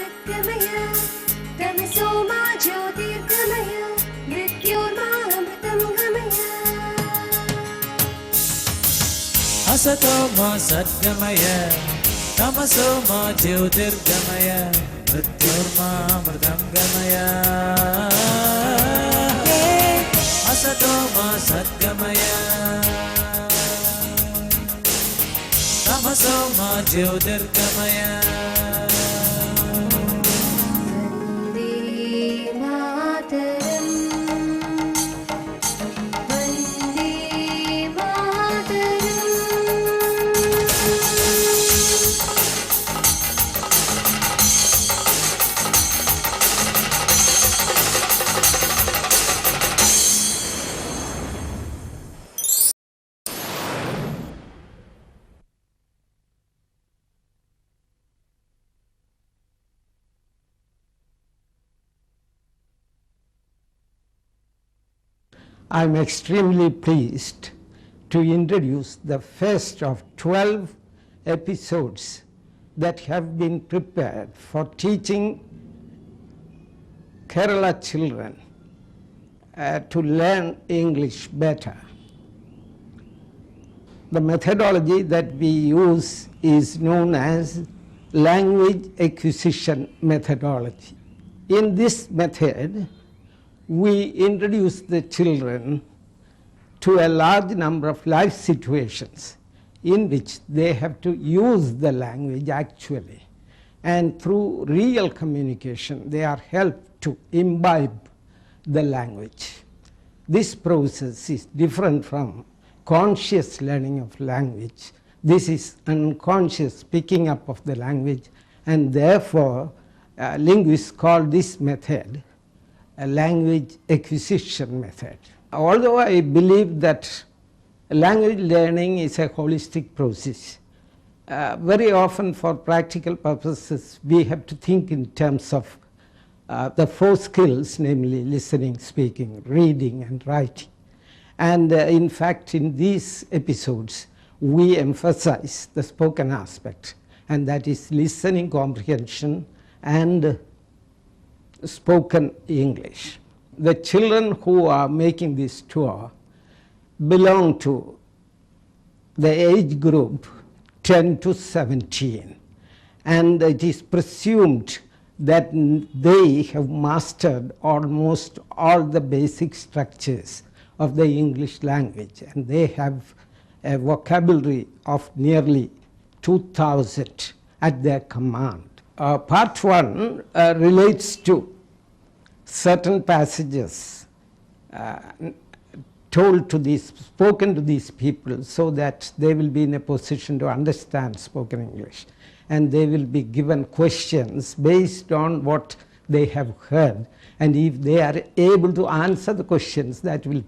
सद्गमय तमसो मा ज्योतिर्गमय मृत्योर्मामृतं गमय असतो मा सद्गमय तमसो मा ज्योतिर्गमय मृत्योर्मामृतं गमय असतो मा सद्गमय तमसो मा ज्योतिर्गमय I am extremely pleased to introduce the first of 12 episodes that have been prepared for teaching Kerala children to learn English better. The methodology that we use is known as language acquisition methodology. In this method, we introduce the children to a large number of life situations in which they have to use the language actually. And through real communication, they are helped to imbibe the language. This process is different from conscious learning of language. This is unconscious picking up of the language, and therefore linguists call this method a language acquisition method. Although I believe that language learning is a holistic process, very often for practical purposes we have to think in terms of the 4 skills, namely listening, speaking, reading and writing. And in fact in these episodes we emphasize the spoken aspect, and that is listening comprehension and spoken English. The children who are making this tour belong to the age group 10 to 17, and it is presumed that they have mastered almost all the basic structures of the English language, and they have a vocabulary of nearly 2,000 at their command. Part 1 relates to certain passages spoken to these people so that they will be in a position to understand spoken English, and they will be given questions based on what they have heard, and if they are able to answer the questions, that will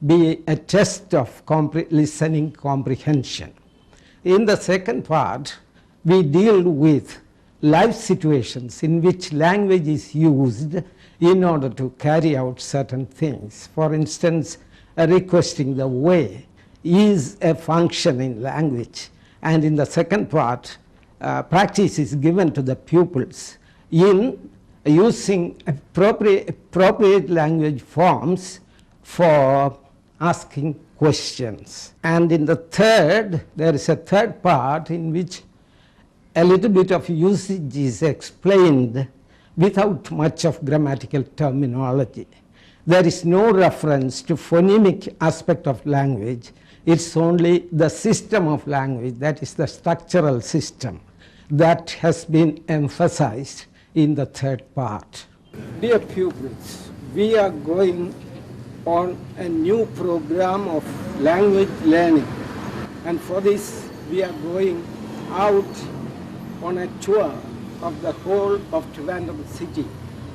be a test of listening comprehension. In the second part, we deal with life situations in which language is used in order to carry out certain things. For instance, requesting the way is a function in language, and in the second part, practice is given to the pupils in using appropriate language forms for asking questions. And in the third, there is a third part in which a little bit of usage is explained without much of grammatical terminology. There is no reference to phonemic aspect of language. It's only the system of language, that is the structural system, that has been emphasized in the third part. Dear pupils, we are going on a new program of language learning, and for this we are going out on a tour of the whole of Trivandrum city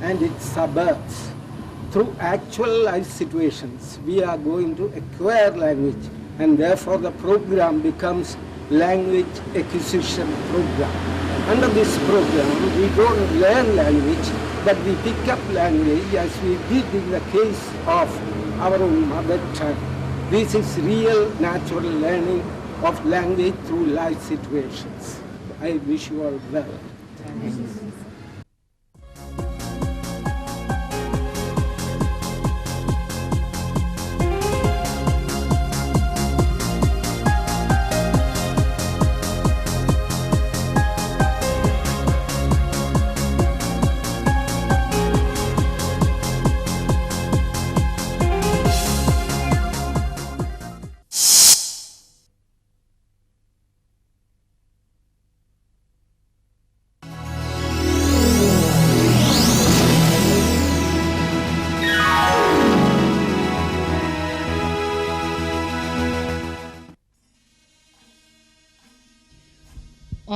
and its suburbs. Through actual life situations, we are going to acquire language, and therefore the program becomes language acquisition program. Under this program, we don't learn language, but we pick up language as we did in the case of our own mother tongue. This is real natural learning of language through life situations. I wish you all well. Thanks.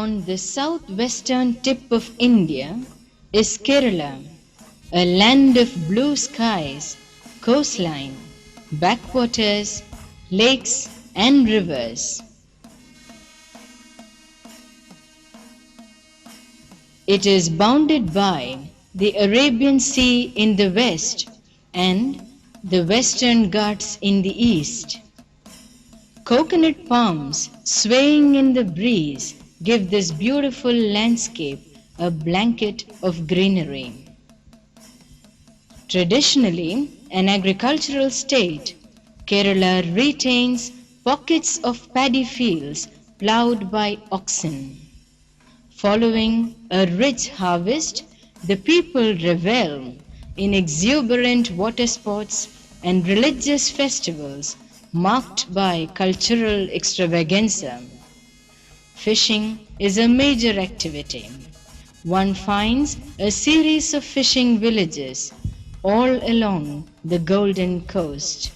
On the southwestern tip of India is Kerala, a land of blue skies, coastline, backwaters, lakes and rivers. It is bounded by the Arabian Sea in the west and the Western Ghats in the east. Coconut palms swaying in the breeze give this beautiful landscape a blanket of greenery. Traditionally an agricultural state, Kerala retains pockets of paddy fields ploughed by oxen. Following a rich harvest, the people revel in exuberant water sports and religious festivals marked by cultural extravaganza. Fishing is a major activity. One finds a series of fishing villages all along the Golden Coast.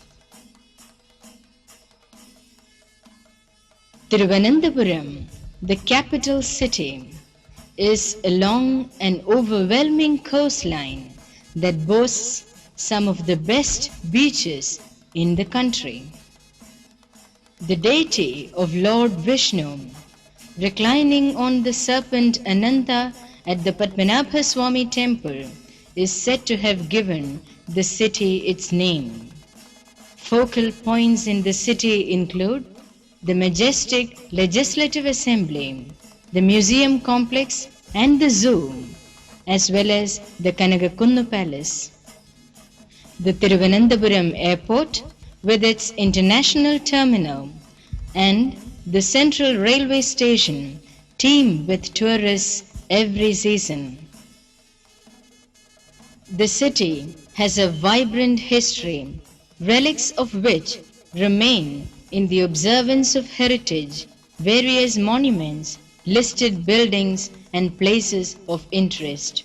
Thiruvananthapuram, the capital city, is along an overwhelming coastline that boasts some of the best beaches in the country. The deity of Lord Vishnu, reclining on the serpent Ananta at the Padmanabha Swami temple, is said to have given the city its name. Focal points in the city include the majestic Legislative Assembly, the museum complex and the zoo, as well as the Kanagakunnu Palace. The Thiruvananthapuram Airport, with its international terminal, and the Central Railway Station teem with tourists every season. The city has a vibrant history, relics of which remain in the observance of heritage, various monuments, listed buildings and places of interest.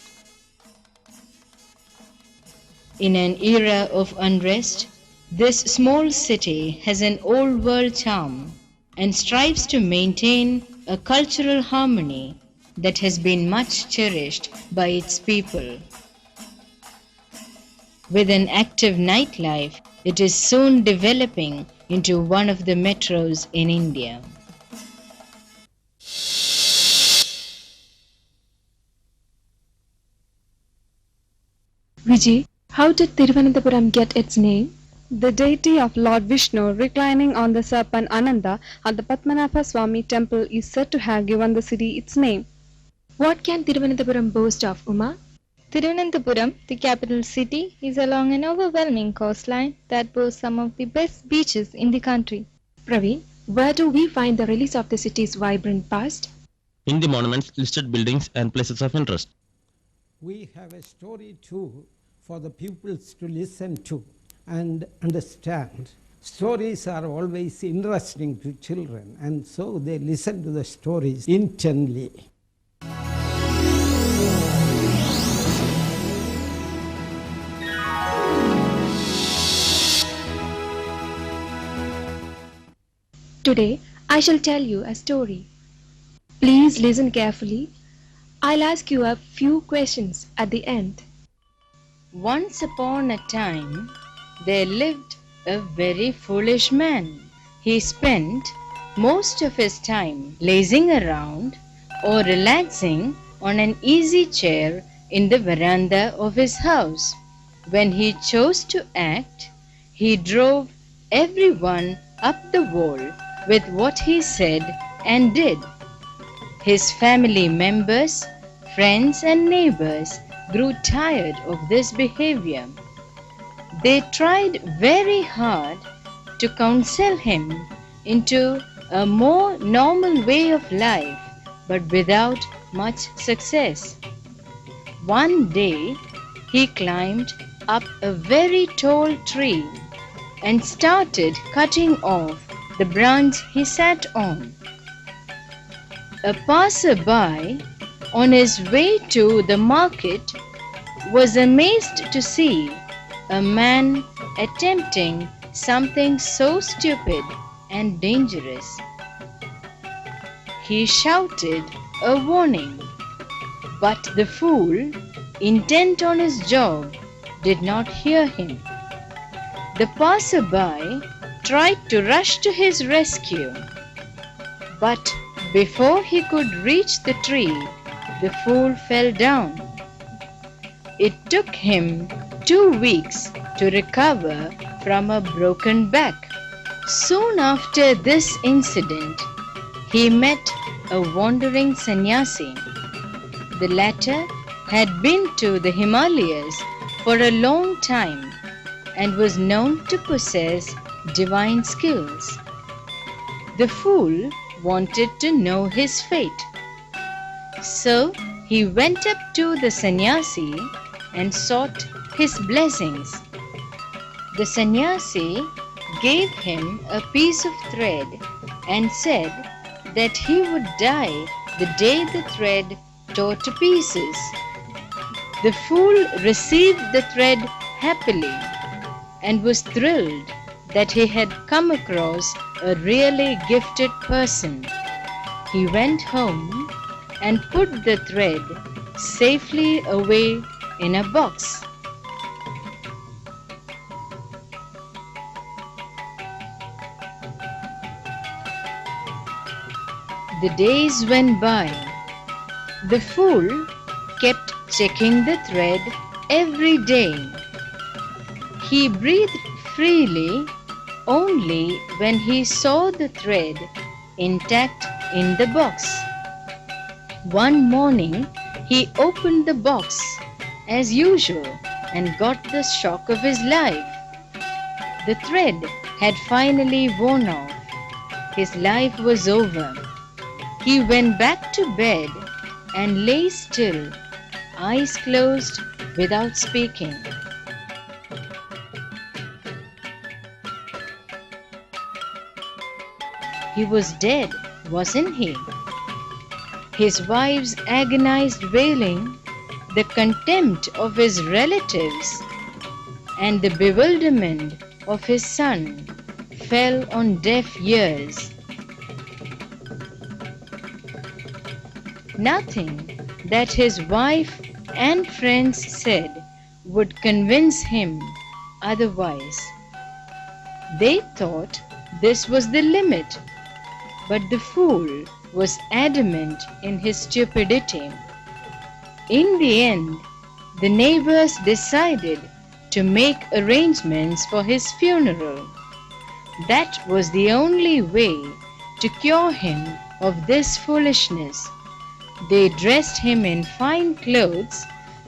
In an era of unrest, this small city has an old world charm and strives to maintain a cultural harmony that has been much cherished by its people. With an active nightlife, it is soon developing into one of the metros in India. Vijay, how did Thiruvananthapuram get its name? The deity of Lord Vishnu reclining on the serpent Ananda at the Padmanabha Swami temple is said to have given the city its name. What can Thiruvananthapuram boast of, Uma? Thiruvananthapuram, the capital city, is along an overwhelming coastline that boasts some of the best beaches in the country. Praveen, where do we find the relics of the city's vibrant past? In the monuments, listed buildings and places of interest. We have a story too for the pupils to listen to and understand. Stories are always interesting to children, and so they listen to the stories intently. Today, I shall tell you a story. Please listen carefully. I'll ask you a few questions at the end. Once upon a time, there lived a very foolish man. He spent most of his time lazing around or relaxing on an easy chair in the veranda of his house. When he chose to act, he drove everyone up the wall with what he said and did. His family members, friends and neighbors grew tired of this behavior. They tried very hard to counsel him into a more normal way of life, but without much success. One day, he climbed up a very tall tree and started cutting off the branch he sat on. A passer-by on his way to the market was amazed to see a man attempting something so stupid and dangerous. He shouted a warning. But the fool, intent on his job, did not hear him. The passer-by tried to rush to his rescue, but before he could reach the tree, the fool fell down. It took him 2 weeks to recover from a broken back. Soon after this incident, he met a wandering sannyasi. The latter had been to the Himalayas for a long time and was known to possess divine skills. The fool wanted to know his fate. So he went up to the sannyasi and sought his blessings. The sannyasi gave him a piece of thread and said that he would die the day the thread tore to pieces. The fool received the thread happily and was thrilled that he had come across a really gifted person. He went home and put the thread safely away in a box. The days went by. The fool kept checking the thread every day. He breathed freely only when he saw the thread intact in the box. One morning, he opened the box as usual and got the shock of his life. The thread had finally worn off. His life was over. He went back to bed and lay still, eyes closed, without speaking. He was dead, wasn't he? His wife's agonized wailing, the contempt of his relatives, and the bewilderment of his son fell on deaf ears. Nothing that his wife and friends said would convince him otherwise. They thought this was the limit, but the fool was adamant in his stupidity. In the end, the neighbors decided to make arrangements for his funeral. That was the only way to cure him of this foolishness. They dressed him in fine clothes,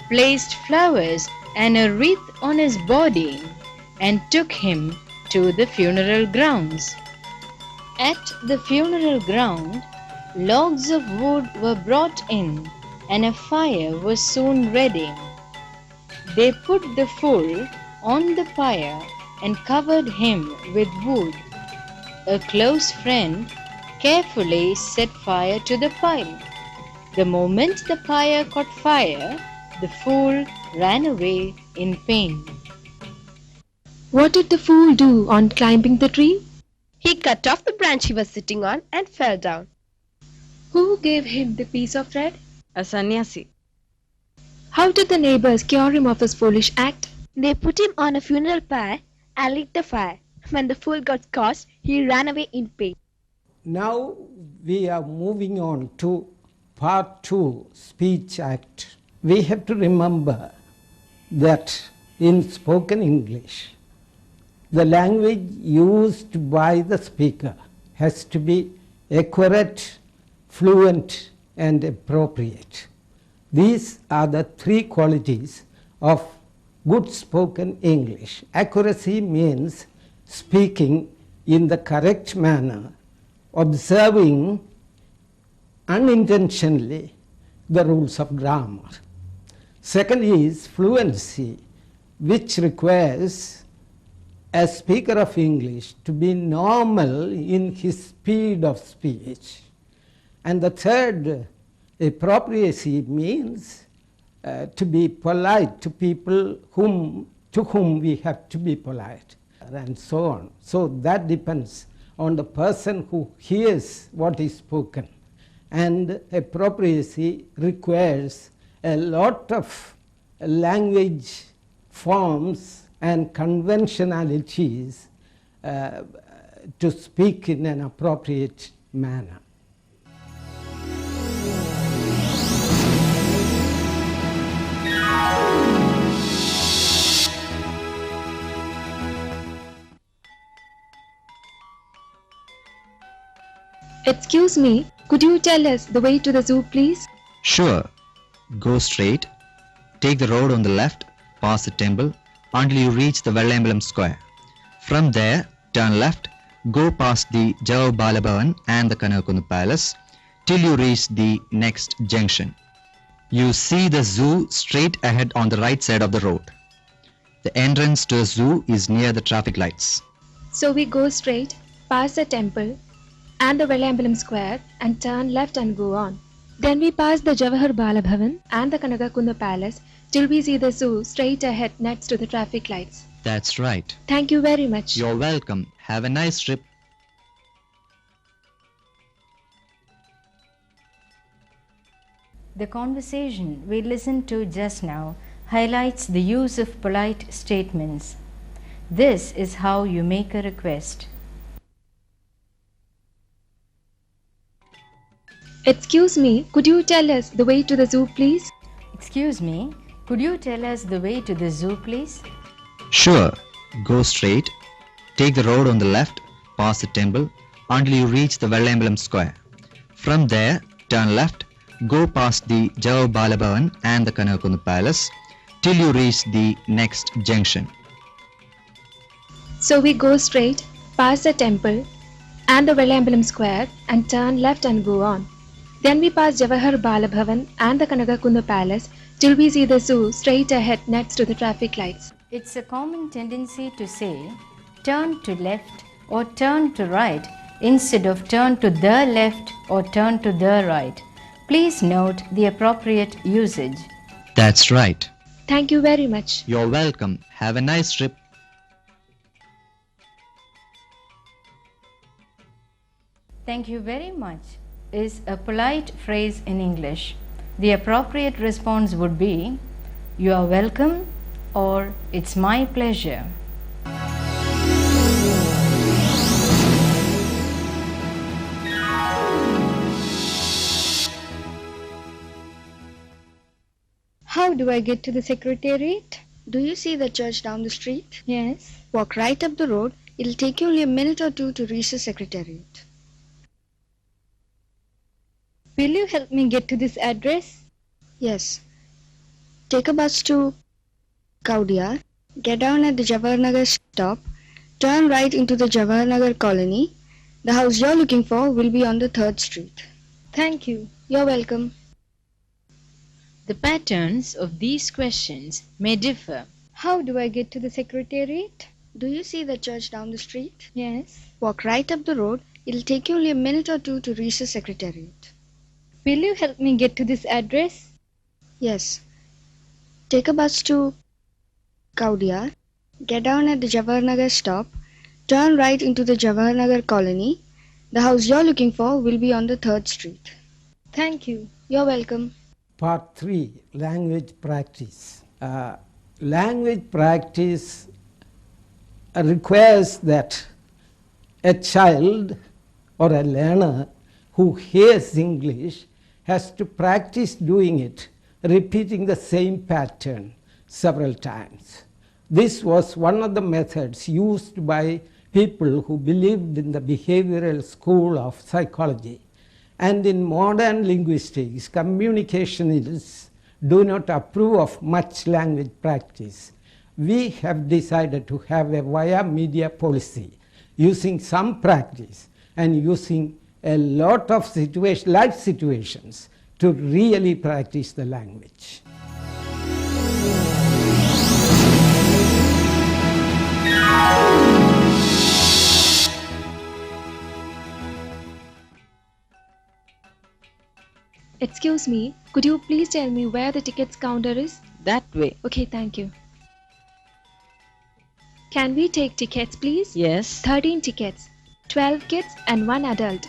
placed flowers and a wreath on his body, and took him to the funeral grounds. At the funeral ground, logs of wood were brought in, and a fire was soon ready. They put the fool on the pyre and covered him with wood. A close friend carefully set fire to the pile. The moment the pyre caught fire, the fool ran away in pain. What did the fool do on climbing the tree? He cut off the branch he was sitting on and fell down. Who gave him the piece of thread? A sannyasi. How did the neighbors cure him of his foolish act? They put him on a funeral pyre and lit the fire. When the fool got caught, he ran away in pain. Now we are moving on to Part 2, Speech Act. We have to remember that in spoken English, the language used by the speaker has to be accurate, fluent, and appropriate. These are the three qualities of good spoken English. Accuracy means speaking in the correct manner, observing unintentionally the rules of grammar. Second is fluency, which requires a speaker of English to be normal in his speed of speech. And the third, appropriacy, means to be polite to people to whom we have to be polite, and so on. So that depends on the person who hears what is spoken. And appropriacy requires a lot of language forms and conventionalities to speak in an appropriate manner. Excuse me, could you tell us the way to the zoo, please? Sure. Go straight, take the road on the left, pass the temple until you reach the Vellambalam Square. From there, turn left, go past the Java Balabhavan and the Kanakunu Palace till you reach the next junction. You see the zoo straight ahead on the right side of the road. The entrance to the zoo is near the traffic lights. So we go straight, past the temple and the Vellambalam Square and turn left and go on. Then we pass the Jawahar Balabhavan and the Kanakakunda Palace till we see the zoo straight ahead next to the traffic lights. That's right. Thank you very much. You're welcome. Have a nice trip. The conversation we listened to just now highlights the use of polite statements. This is how you make a request. Excuse me, could you tell us the way to the zoo, please? Excuse me, could you tell us the way to the zoo, please? Sure. Go straight, take the road on the left, pass the temple until you reach the Vellambalam Square. From there, turn left, go past the Java Balabhavan and the Kanakunu Palace till you reach the next junction. So we go straight, past the temple and the Vellambalam Square and turn left and go on. Then we pass Jawahar Balabhavan and the Kanakakunda Palace till we see the zoo straight ahead next to the traffic lights. It's a common tendency to say turn to left or turn to right instead of turn to the left or turn to the right. Please note the appropriate usage. That's right. Thank you very much. You're welcome. Have a nice trip. Thank you very much is a polite phrase in English. The appropriate response would be you are welcome or it's my pleasure. How do I get to the secretariat? Do you see the church down the street? Yes. Walk right up the road. It'll take you only a minute or two to reach the secretariat. Will you help me get to this address? Yes. Take a bus to Kaudiyar, get down at the Jawaharnagar stop, turn right into the Jawaharnagar colony. The house you're looking for will be on the 3rd street. Thank you. You're welcome. The patterns of these questions may differ. How do I get to the secretariat? Do you see the church down the street? Yes. Walk right up the road. It'll take you only a minute or two to reach the secretariat. Will you help me get to this address? Yes. Take a bus to Kaudiyar, get down at the Jawaharnagar stop, turn right into the Jawaharnagar colony. The house you're looking for will be on the 3rd street. Thank you. You're welcome. Part 3, language practice. Language practice requires that a child or a learner who hears English has to practice doing it, repeating the same pattern several times. This was one of the methods used by people who believed in the behavioral school of psychology. And in modern linguistics, communicationists do not approve of much language practice. We have decided to have a via media policy, using some practice and using a lot of life situations to really practice the language. Excuse me, could you please tell me where the tickets counter is? That way. Okay, thank you. Can we take tickets, please? Yes. 13 tickets, 12 kids and 1 adult.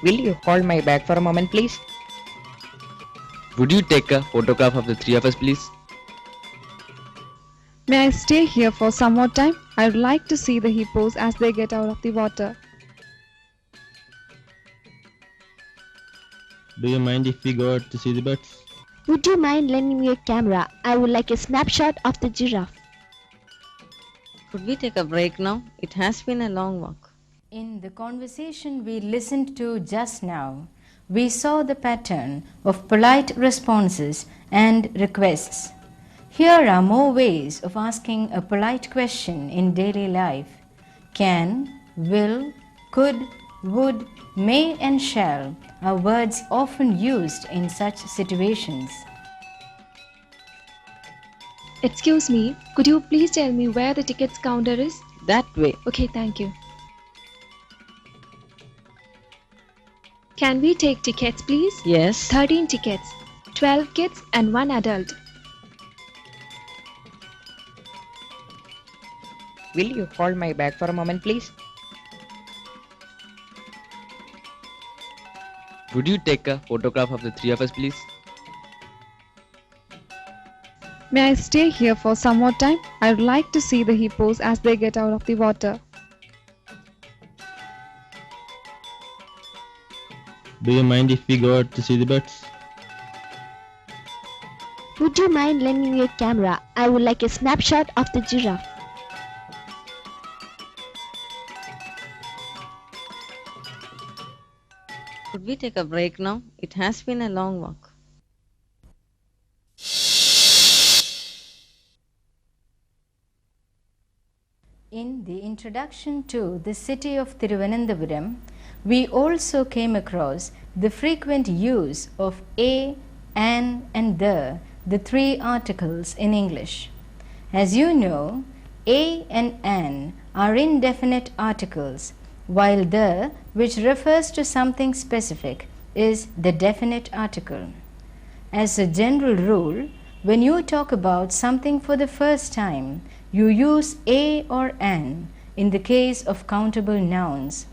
Will you hold my bag for a moment, please? Would you take a photograph of the three of us, please? May I stay here for some more time? I would like to see the hippos as they get out of the water. Do you mind if we go out to see the birds? Would you mind lending me your camera? I would like a snapshot of the giraffe. Could we take a break now? It has been a long walk. In the conversation we listened to just now, we saw the pattern of polite responses and requests. Here are more ways of asking a polite question in daily life. Can, will, could, would, may and shall are words often used in such situations. Excuse me, could you please tell me where the tickets counter is? That way. Okay, thank you. Can we take tickets, please? Yes. 13 tickets, 12 kids and 1 adult. Will you hold my bag for a moment, please? Would you take a photograph of the three of us, please? May I stay here for some more time? I would like to see the hippos as they get out of the water. Do you mind if we go out to see the birds? Would you mind lending me your camera? I would like a snapshot of the giraffe. Could we take a break now? It has been a long walk. In the introduction to the city of Thiruvananthapuram, we also came across the frequent use of a, an and the three articles in English. As you know, a and an are indefinite articles, while the, which refers to something specific, is the definite article. As a general rule, when you talk about something for the first time, you use a or an in the case of countable nouns.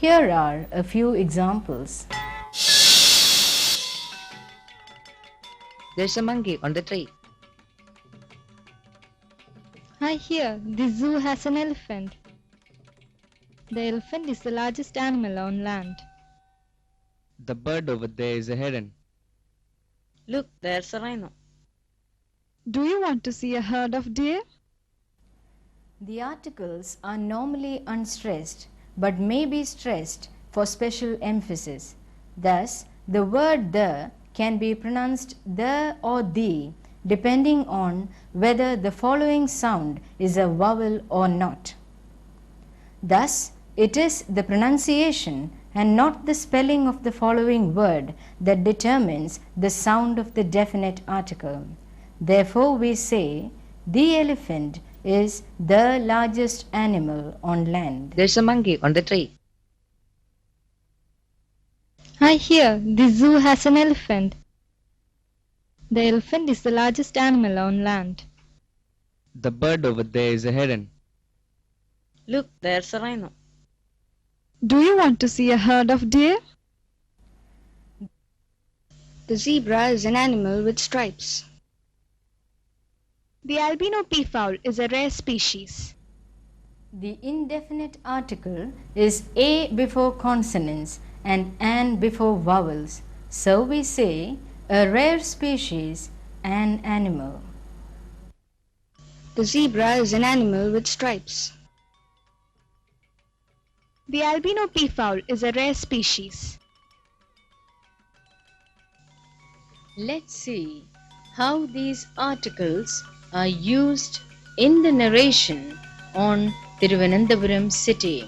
Here are a few examples. There's a monkey on the tree. I hear the zoo has an elephant. The elephant is the largest animal on land. The bird over there is a heron. Look, there's a rhino. Do you want to see a herd of deer? The articles are normally unstressed but may be stressed for special emphasis. Thus, the word the can be pronounced the or the depending on whether the following sound is a vowel or not. Thus, it is the pronunciation and not the spelling of the following word that determines the sound of the definite article. Therefore, we say the elephant is the largest animal on land. There's a monkey on the tree. I hear the zoo has an elephant. The elephant is the largest animal on land. The bird over there is a heron. Look, there's a rhino. Do you want to see a herd of deer? The zebra is an animal with stripes. The albino peafowl is a rare species. The indefinite article is a before consonants and an before vowels. So we say a rare species, an animal. The zebra is an animal with stripes. The albino peafowl is a rare species. Let's see how these articles are used in the narration on Thiruvananthapuram city.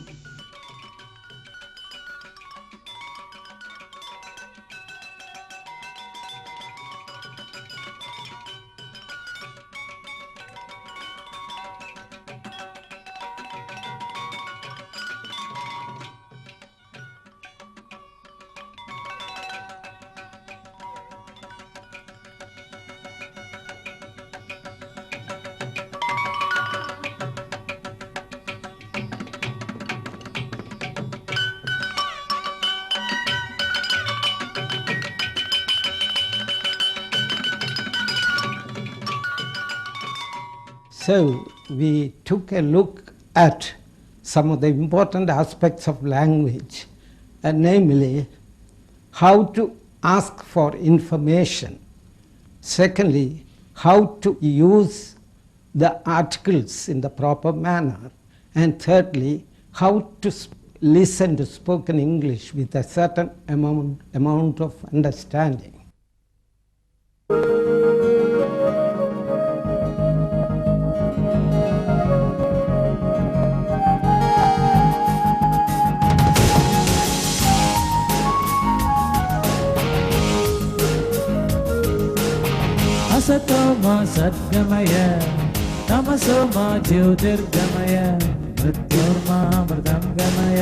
So we took a look at some of the important aspects of language, namely how to ask for information. Secondly, how to use the articles in the proper manner. And thirdly, how to listen to spoken English with a certain amount of understanding. असतो मा सद्गमय तमसो मा ज्योतिर्गमय मृत्योर्मा मृतङ्गमय